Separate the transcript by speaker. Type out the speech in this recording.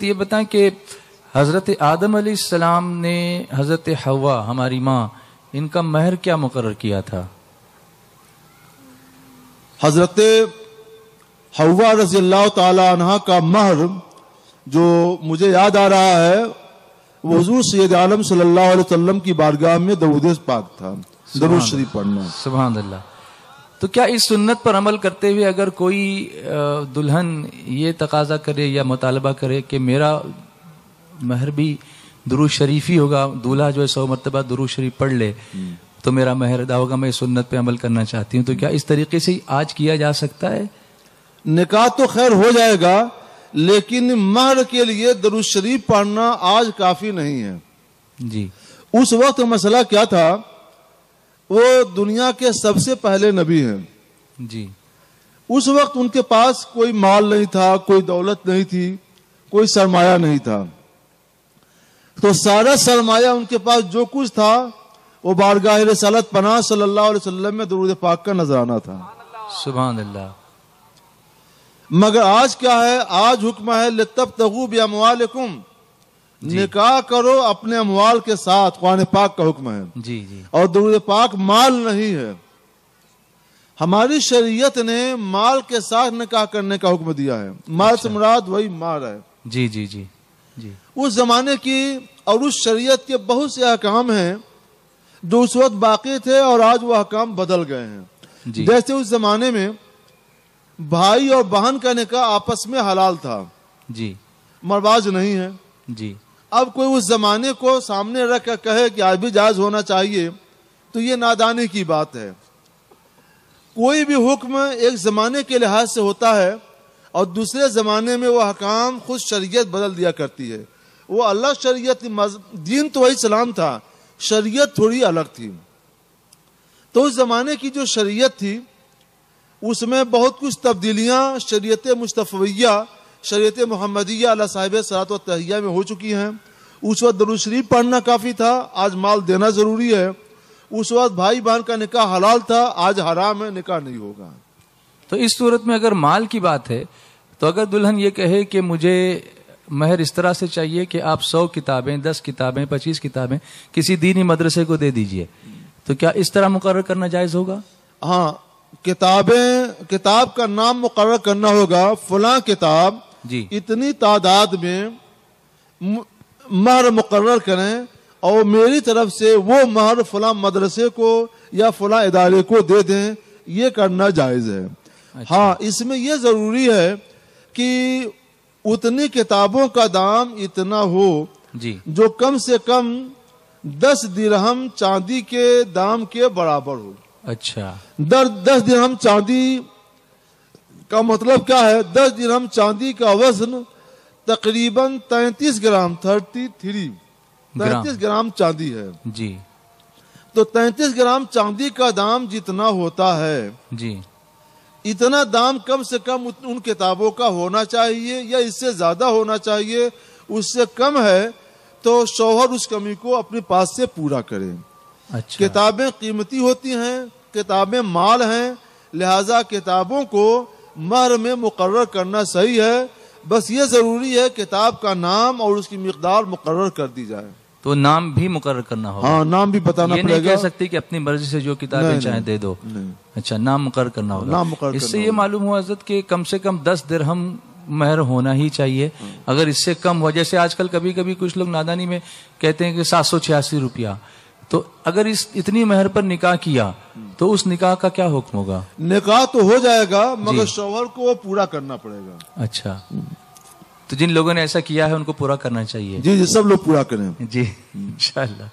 Speaker 1: یہ بتائیں کہ حضرت آدم علیہ السلام نے حضرت حوا ہماری ماں ان کا مہر کیا مقرر کیا تھا؟
Speaker 2: حضرت حوا رضی اللہ تعالی عنہ کا مہر جو مجھے یاد آ رہا ہے وہ حضور سید عالم صلی اللہ علیہ وسلم کی بارگاہ میں درود پاک تھا، درود شریف پڑھنا۔
Speaker 1: سبحان اللہ۔ تو کیا اس سنت پر عمل کرتے ہوئے اگر کوئی دلہن یہ تقاضا کرے یا مطالبہ کرے کہ میرا مہر بھی درود شریف ہی ہوگا، دولہا جو ہے 100 مرتبہ درود شریف پڑھ لے تو میرا مہر ادا ہوگا، میں اس سنت پہ عمل کرنا چاہتی ہوں، تو کیا اس طریقے سے آج کیا جا سکتا ہے؟
Speaker 2: نکاح تو خیر ہو جائے گا، لیکن مہر کے لیے درود شریف پڑھنا آج کافی نہیں ہے۔
Speaker 1: جی
Speaker 2: اس وقت مسئلہ کیا تھا، وہ دنیا کے سب سے پہلے نبی ہیں۔
Speaker 1: جی
Speaker 2: اس وقت ان کے پاس کوئی مال نہیں تھا، کوئی دولت نہیں تھی، کوئی سرمایہ نہیں تھا، تو سارا سرمایہ ان کے پاس جو کچھ تھا وہ بارگاہ رسالت پناہ صلی اللہ علیہ وسلم میں درود پاک کا نذرانہ تھا۔
Speaker 1: سبحان اللہ۔
Speaker 2: مگر آج کیا ہے، آج حکم ہے لِتَبْتَغُوا بِأَمْوَالِكُمْ، نکاح کرو اپنے اموال کے ساتھ، قرآن پاک کا حکم ہے۔
Speaker 1: جی جی۔
Speaker 2: اور درود پاک مال نہیں ہے، ہماری شریعت نے مال کے ساتھ نکاح کرنے کا حکم دیا ہے، مال سے مراد وہی مال ہے۔
Speaker 1: جی جی جی جی۔
Speaker 2: اس زمانے کی اور اس شریعت کے بہت سے احکام ہیں جو اس وقت باقی تھے اور آج وہ احکام بدل گئے ہیں۔
Speaker 1: جی
Speaker 2: جیسے اس زمانے میں بھائی اور بہن کا نکاح آپس میں حلال تھا،
Speaker 1: جی
Speaker 2: مرواج نہیں ہے۔
Speaker 1: جی۔
Speaker 2: اب کوئی اس زمانے کو سامنے رکھ کر کہے کہ آج بھی جائز ہونا چاہیے تو یہ نادانی کی بات ہے۔ کوئی بھی حکم ایک زمانے کے لحاظ سے ہوتا ہے اور دوسرے زمانے میں وہ حکام خود شریعت بدل دیا کرتی ہے۔ وہ اللہ شریعت، دین تو وہی اسلام تھا، شریعت تھوڑی الگ تھی۔ تو اس زمانے کی جو شریعت تھی اس میں بہت کچھ تبدیلیاں شریعت مصطفیہ، شریعت محمدیہ علیہ صاحب صلاۃ و تحیہ میں ہو چکی ہیں۔ اس وقت درود شریف پڑھنا کافی تھا، آج مال دینا ضروری ہے۔ اس وقت بھائی بہن کا نکاح حلال تھا، آج حرام ہے، نکاح نہیں ہوگا۔
Speaker 1: تو اس صورت میں اگر مال کی بات ہے تو اگر دلہن یہ کہے کہ مجھے مہر اس طرح سے چاہیے کہ آپ 100 کتابیں، 10 کتابیں، 25 کتابیں کسی دینی مدرسے کو دے دیجئے، تو کیا اس طرح مقرر کرنا جائز ہوگا؟
Speaker 2: ہاں، کتاب کا نام مقرر کرنا ہوگا، فلاں کتاب
Speaker 1: جی
Speaker 2: اتنی تعداد میں مہر مقرر کریں اور میری طرف سے وہ مہر فلاں مدرسے کو یا فلاں ادارے کو دے دیں، یہ کرنا جائز ہے۔ ہاں، اس میں یہ ضروری ہے کہ اتنی کتابوں کا دام اتنا ہو
Speaker 1: جی
Speaker 2: جو کم سے کم 10 درہم چاندی کے دام کے برابر ہو۔
Speaker 1: اچھا،
Speaker 2: 10 درہم چاندی کا مطلب کیا ہے؟ 10 درہم چاندی کا وزن تقریباً 33 گرام 33 گرام چاندی ہے۔
Speaker 1: جی
Speaker 2: تو 33 گرام چاندی کا دام جتنا ہوتا ہے
Speaker 1: جی
Speaker 2: اتنا دام کم سے کم ان کتابوں کا ہونا چاہیے یا اس سے زیادہ ہونا چاہیے۔ اس سے کم ہے تو شوہر اس کمی کو اپنے پاس سے پورا کرے۔
Speaker 1: اچھا،
Speaker 2: کتابیں قیمتی ہوتی ہیں، کتابیں مال ہیں، لہذا کتابوں کو مہر میں مقرر کرنا صحیح ہے، بس یہ ضروری ہے کتاب کا نام اور اس کی مقدار مقرر کر دی جائے۔
Speaker 1: تو نام بھی مقرر کرنا ہوگا؟
Speaker 2: ہاں، نام بھی بتانا
Speaker 1: یہ
Speaker 2: پڑے
Speaker 1: نہیں
Speaker 2: گا۔
Speaker 1: کہہ سکتی کہ اپنی مرضی سے جو کتابیں چاہیں دے دو۔ اچھا، نام مقرر کرنا ہوگا۔
Speaker 2: نام مقرر
Speaker 1: اس سے
Speaker 2: کرنا
Speaker 1: یہ معلوم ہوا حضرت کہ کم سے کم 10 درہم مہر ہونا ہی چاہیے۔ اگر اس سے کم ہوا، جیسے آج کل کبھی کبھی کچھ لوگ نادانی میں کہتے ہیں کہ 786 روپیہ، تو اگر اتنی مہر پر نکاح کیا تو اس نکاح کا کیا حکم ہوگا؟
Speaker 2: نکاح تو ہو جائے گا مگر شوہر کو وہ پورا کرنا پڑے گا۔
Speaker 1: اچھا، تو جن لوگوں نے ایسا کیا ہے ان کو پورا کرنا چاہیے۔
Speaker 2: جی جی، سب لوگ پورا کریں۔
Speaker 1: جی انشاءاللہ۔